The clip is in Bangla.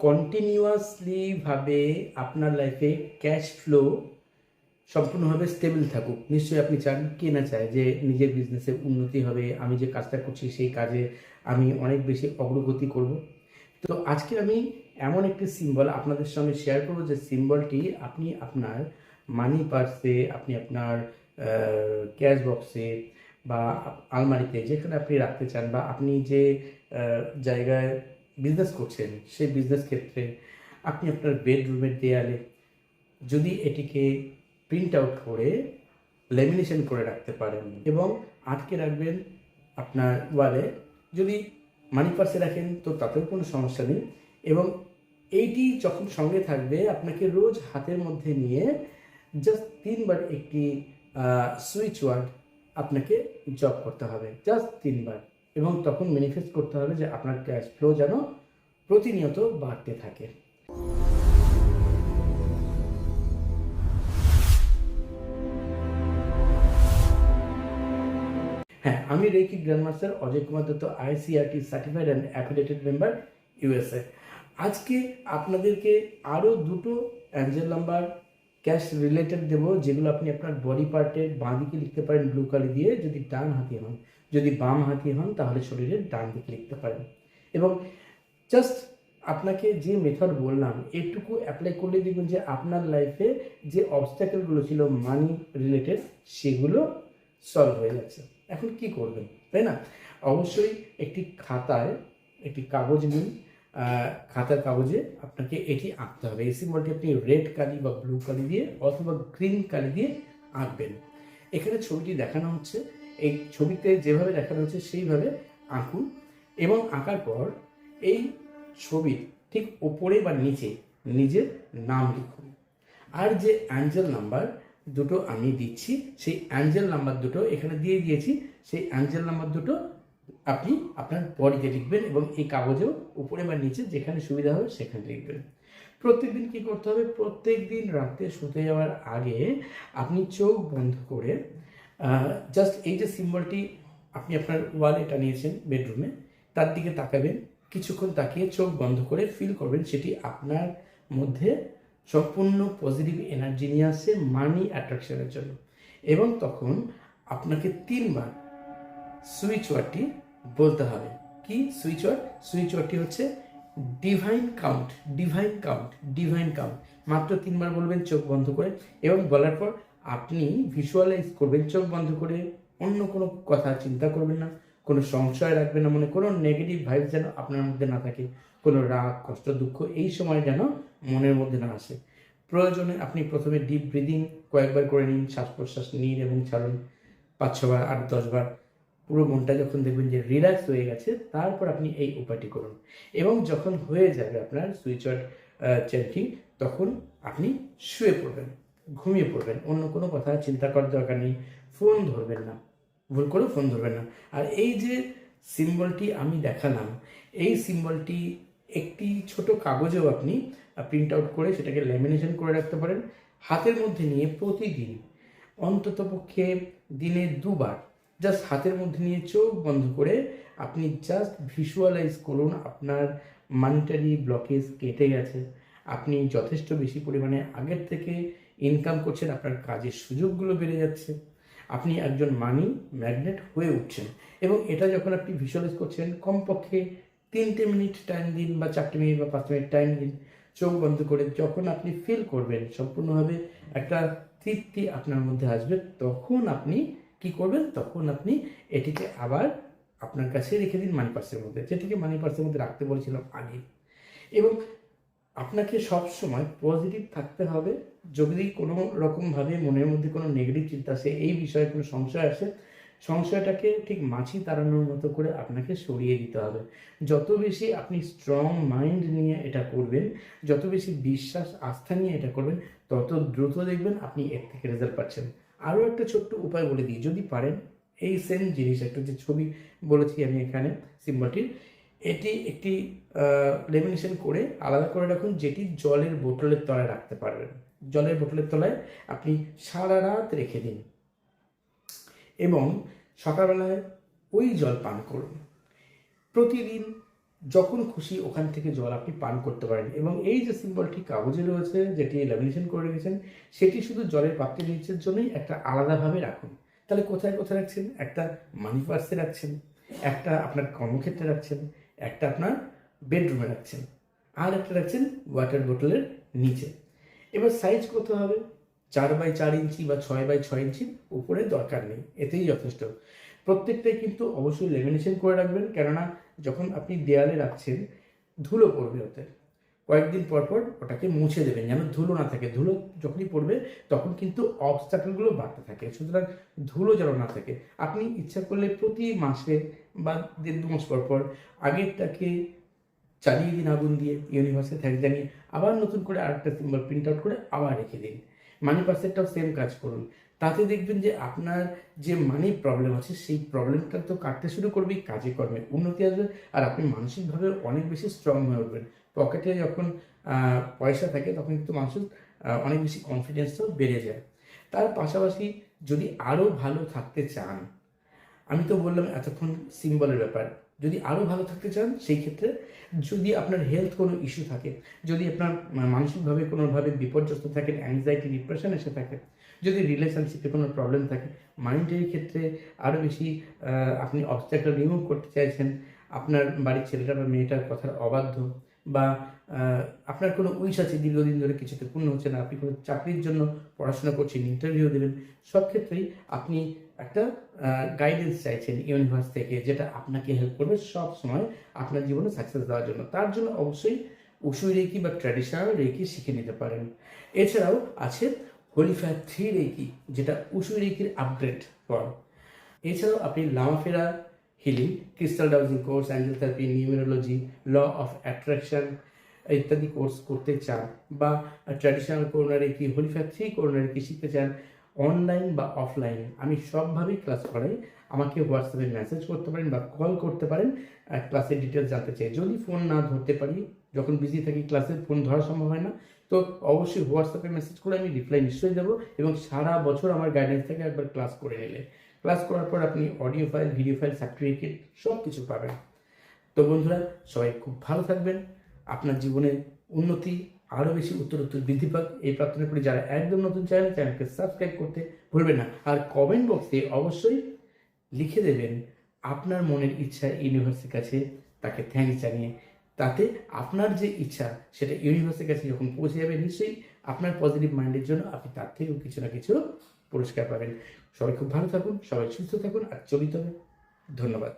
কন্টিনিউয়াসলিভাবে আপনার লাইফে ক্যাশ ফ্লো সম্পূর্ণভাবে স্টেবল থাকুক। নিশ্চয়ই আপনি চান, কে না চায় যে নিজের বিজনেসে উন্নতি হবে, আমি যে কাজটা করছি সেই কাজে আমি অনেক বেশি অগ্রগতি করব। তো আজকে আমি এমন একটি সিম্বল আপনাদের সঙ্গে শেয়ার করবো, যে সিম্বলটি আপনি আপনার মানি পার্সে, আপনি আপনার ক্যাশ বক্সে বা আলমারিতে, যেখানে আপনি রাখতে চান, বা আপনি যে জায়গায় বিজনেস করছেন সেই বিজনেস ক্ষেত্রে, আপনি আপনার বেডরুমের দেয়ালে যদি এটিকে প্রিন্ট আউট করে লেমিনেশন করে রাখতে পারেন এবং আটকে রাখবেন আপনার ওয়ালে। যদি মানি পার্সে রাখেন তো তাতেও কোনো সমস্যা নেই। এবং এইটি যখন সঙ্গে থাকবে, আপনাকে রোজ হাতের মধ্যে নিয়ে জাস্ট 3 বার একটি সুইচ ওয়ার্ড আপনাকে জপ করতে হবে, জাস্ট 3 বার। এবং তখন ম্যানিফেস্ট করতে হবে যে আপনার ক্যাশ ফ্লো যেন প্রতিনিয়ত বাড়তে থাকে। হ্যাঁ, আমি reiki grandmaster Ajay Kumar Dutta, ICRT certified and affiliated member, USA। আজকে আপনাদেরকে আরও দুটো অ্যাঞ্জেল নাম্বার ক্যাশ রিলেটেড দেবো, যেগুলো আপনি আপনার বডি পার্টের বাঁ দিকে লিখতে পারেন ব্লু কালি দিয়ে, যদি ডান হাতি হন। যদি বাম হাতি হন তাহলে শরীরের ডান দিকে লিখতে পারেন। এবং জাস্ট আপনাকে যে মেথড বললাম এটুকু অ্যাপ্লাই করলে দেখবেন যে আপনার লাইফে যে অবস্ট্যাকেলগুলো ছিল মানি রিলেটেড, সেগুলো সলভ হয়ে যাচ্ছে। এখন কি করবেন, তাই না? অবশ্যই একটি খাতায় একটি কাগজ নিন, খাতার কাগজে আপনাকে এটি আঁকতে হবে। এই সিম্বলটি আপনি রেড কালি বা ব্লু কালি দিয়ে অথবা গ্রিন কালি দিয়ে আঁকবেন। এখানে ছবিটি দেখানো হচ্ছে, এই ছবিতে যেভাবে দেখানো হচ্ছে সেইভাবে আঁকুন। এবং আঁকার পর এই ছবির ঠিক ওপরে বা নিচে নিজের নাম লিখুন। আর যে অ্যাঞ্জেল নাম্বার দুটো আমি দিচ্ছি, সেই অ্যাঞ্জেল নাম্বার দুটো এখানে দিয়ে দিয়েছি, সেই অ্যাঞ্জেল নাম্বার দুটো আপনি আপনার বডিতে লিখবেন এবং এই কাগজেও উপরে বা নিচে যেখানে সুবিধা হবে সেখানে লিখবেন। প্রত্যেকদিন কী করতে হবে, প্রত্যেক দিন রাতে শুতে যাওয়ার আগে আপনি চোখ বন্ধ করে জাস্ট এই যে সিম্বলটি আপনি আপনার ওয়ালে টানিয়েছেন বেডরুমে, তার দিকে তাকাবেন। কিছুক্ষণ তাকিয়ে চোখ বন্ধ করে ফিল করবেন সেটি আপনার মধ্যে সম্পূর্ণ পজিটিভ এনার্জি নিয়ে আসছে মানি অ্যাট্রাকশনের জন্য। এবং তখন আপনাকে 3 বার সুইচ ওয়ার্ডটি বলতে হবে। কি সুইচ ওয়ার্ড? সুইচ ওয়ার্ডটি হচ্ছে divine count, divine count, divine count. মাত্র 3 বার বলবেন চোখ বন্ধ করে। এবং বলার পর আপনি ভিজুয়ালাইজ করবেন চোখ বন্ধ করে, অন্য কোনো কথা চিন্তা করবেন না, কোনো সংশয় রাখবেন না মনে, কোনো নেগেটিভ ভাইব যেন আপনার মধ্যে না থাকে, কোনো রাগ, কষ্ট, দুঃখ এই সময় যেন মনের মধ্যে না আসে। প্রয়োজনে আপনি প্রথমে ডিপ ব্রিদিং কয়েকবার করে নিন, শ্বাস প্রশ্বাস নিন এবং ছাড়ুন 5-6 বার, 8-10 বার। পুরো মনটা যখন দেখবেন যে রিল্যাক্স হয়ে গেছে, তারপর আপনি এই উপায়টি করুন। এবং যখন হয়ে যাবে আপনার সুইচ ওয়ার্ড চ্যান্টিং, তখন আপনি শুয়ে পড়বেন, ঘুমিয়ে পড়বেন। অন্য কোনো কথা চিন্তা করার দরকার নেই, ফোন ধরবেন না, ভুল করে ফোন ধরবেন না। আর এই যে সিম্বলটি আমি দেখালাম, এই সিম্বলটি একটি ছোট কাগজেও আপনি প্রিন্ট আউট করে সেটাকে ল্যামিনেশন করে রাখতে পারেন। হাতের মধ্যে নিয়ে প্রতিদিন অন্ততপক্ষে দিনে 2 বার জাস্ট হাতের মধ্যে নিয়ে চোখ বন্ধ করে আপনি জাস্ট ভিজুয়ালাইজ করুন আপনার মানিটারি ব্লকেজ কেটে গেছে, আপনি যথেষ্ট বেশি পরিমাণে আগের থেকে ইনকাম করছেন, আপনার কাজের সুযোগগুলো বেড়ে যাচ্ছে, আপনি একজন মানি ম্যাগনেট হয়ে উঠছেন। এবং এটা যখন আপনি ভিজুয়ালাইজ করছেন, কমপক্ষে 3টে মিনিট টাইম দিন, বা 4টে মিনিট বা 5টে মিনিট টাইম দিন চোখ বন্ধ করে। যখন আপনি ফিল করবেন সম্পূর্ণভাবে একটা তৃপ্তি আপনার মধ্যে আসবে, তখন আপনি কি করবেন, তখন আপনি এটিকে আবার আপনার কাছে রেখে দিন মানি পার্সের মধ্যে, যেটিকে মানি পার্সের মধ্যে রাখতে বলেছিলাম আগে। এবং আপনাকে সব সময় পজিটিভ থাকতে হবে। যদি কোনো রকমভাবে মনের মধ্যে কোনো নেগেটিভ চিন্তা আসে, এই বিষয়ে কোনো সংশয় আসে, সংশয়টাকে ঠিক মাছি তাড়ানোর মতো করে আপনাকে সরিয়ে দিতে হবে। যত বেশি আপনি স্ট্রং মাইন্ড নিয়ে এটা করবেন, যত বেশি বিশ্বাস আস্থা নিয়ে এটা করবেন, তত দ্রুত দেখবেন আপনি এর থেকে রেজাল্ট পাচ্ছেন। আরও একটা ছোট্ট উপায় বলে দিই, যদি পারেন এই সেম জিনিস, একটা যে ছবি বলেছি আমি এখানে সিম্বলটির, এটি একটি লেমিনেশন করে আলাদা করে রাখুন, যেটি জলের বোতলের তলায় রাখতে পারবেন। জলের বোতলের তলায় আপনি সারা রাত রেখে দিন এবং সকালবেলায় ওই জল পান করুন। প্রতিদিন যখন খুশি ওখান থেকে জল আপনি পান করতে পারেন। এবং এই যে সিম্বলটি কাগজে রয়েছে, যেটি ল্যামিনেশন করে রেখেছেন, সেটি শুধু জলের পাত্রের নিচের জন্যই একটা আলাদাভাবে রাখুন। তাহলে কোথায় কোথায় রাখছেন? একটা মানি পার্সে রাখছেন, একটা আপনার কর্মক্ষেত্রে রাখছেন, একটা আপনার বেডরুমে রাখছেন, আর একটা রাখছেন ওয়াটার বোতলের নিচে। এবার সাইজ কত হবে? 4x4 ইঞ্চি বা 6x6 ইঞ্চির উপরে দরকার নেই, এতেই যথেষ্ট। প্রত্যেকটাই কিন্তু অবশ্যই লেমিনেশন করে রাখবেন, কেননা যখন আপনি দেয়ালে রাখছেন ধুলো পড়বে ওতে। কয়েকদিন পর পর ওটাকে মুছে দেবেন যেন ধুলো না থাকে। ধুলো যখনই পড়বে তখন কিন্তু অবস্টাকেলগুলো বাড়তে থাকে, সুতরাং ধুলো যেন না থাকে। আপনি ইচ্ছা করলে প্রতি মাসে বা 1.5-2 মাস পর পর আগেরটাকে চালিয়ে দিন আগুন দিয়ে, ইউনিভার্সে থ্যাঙ্কস জানিয়ে, আবার নতুন করে আরেকটা সিম্বল প্রিন্ট আউট করে আবার রেখে দিন। মানি পার্সেলটাও সেম কাজ করুন। তাতে দেখবেন যে আপনার যে মানি প্রবলেম আছে সেই প্রবলেমটা তো কাটতে শুরু করবেই, কাজে কর্মে উন্নতি আসবে, আর আপনি মানসিকভাবে অনেক বেশি স্ট্রং হয়ে উঠবেন। পকেটে যখন পয়সা থাকে তখন কিন্তু মানুষের অনেক বেশি কনফিডেন্সও বেড়ে যায়। তার পাশাপাশি যদি আরও ভালো থাকতে চান, আমি তো বললাম এতক্ষণ সিম্বলের ব্যাপার, যদি আরও ভালো থাকতে চান সেই ক্ষেত্রে যদি আপনার হেলথ কোনো ইস্যু থাকে, যদি আপনার মানসিকভাবে কোনোভাবে বিপর্যস্ত থাকেন, অ্যাংজাইটি ডিপ্রেশন এসে থাকে, যদি রিলেশনশিপে কোনো প্রবলেম থাকে, মাইন্ডের ক্ষেত্রে আরও বেশি আপনি অবস্ট্যাকল রিমুভ করতে চাইছেন, আপনার বাড়ির ছেলেটা বা মেয়েটার কথার অবাধ্য, বা আপনার কোনো উইশ আছে দীর্ঘদিন ধরে কিছুতে পূর্ণ হচ্ছে না, আপনি কোনো চাকরির জন্য পড়াশোনা করছেন, ইন্টারভিউ দেবেন, সব ক্ষেত্রেই আপনি একটা গাইডেন্স চাইছেন ইউনিভার্স থেকে, যেটা আপনাকে হেল্প করবে সব সময় আপনার জীবনে সাকসেস দেওয়ার জন্য। তার জন্য অবশ্যই উশুই রেকি বা ট্র্যাডিশনাল রেকি শিখে নিতে পারেন। এছাড়াও আছে হোলিফায়ার 3 রেকি, যেটা উশুই রেকির আপগ্রেড ফর্ম। এছাড়াও আপনি লামাফেরা healing, crystal dowsing course, angel therapy, numerology, law of attraction ইত্যাদি কোর্স করতে চান, বা ট্র্যাডিশনাল করোনারি কি, হোলিফায়ার 3 করোনারি কি শিখতে চান, অনলাইন বা অফলাইনে আমি সবভাবেই ক্লাস করাই। আমাকে হোয়াটসঅ্যাপে মেসেজ করতে পারেন বা কল করতে পারেন ক্লাসের ডিটেলস জানতে চাই। যদি ফোন না ধরতে পারি, যখন বিজি থাকি ক্লাসে ফোন ধরা সম্ভব হয় না, তো অবশ্যই হোয়াটসঅ্যাপে মেসেজ করে আমি রিপ্লাই নিশ্চয়ই দেবো। এবং সারা বছর আমার গাইডেন্স থেকে একবার ক্লাস করে নিলে, ক্লাস করার পর আপনি audio file, video file, certificate সব কিছু পাবেন। তো বন্ধুরা, সবাই খুব ভালো থাকবেন, আপনার জীবনে উন্নতি আরও বেশি উত্তরোত্তর বৃদ্ধি পাক এই প্রার্থনা করি। যারা একদম নতুন চ্যানেলকে সাবস্ক্রাইব করতে ভুলবেন না, আর কমেন্ট বক্সে অবশ্যই লিখে দেবেন আপনার মনের ইচ্ছা ইউনিভার্সের কাছে তাকে থ্যাঙ্কস জানিয়ে। তাতে আপনার যে ইচ্ছা সেটা ইউনিভার্সের কাছে যখন পৌঁছে যাবে, নিশ্চয়ই আপনার পজিটিভ মাইন্ডের জন্য আপনি তার থেকেও কিছু না কিছু পুরস্কার পাবেন। সবাই খুব ভালো থাকুন, সবাই সুস্থ থাকুন, আর চলিত হবে। ধন্যবাদ।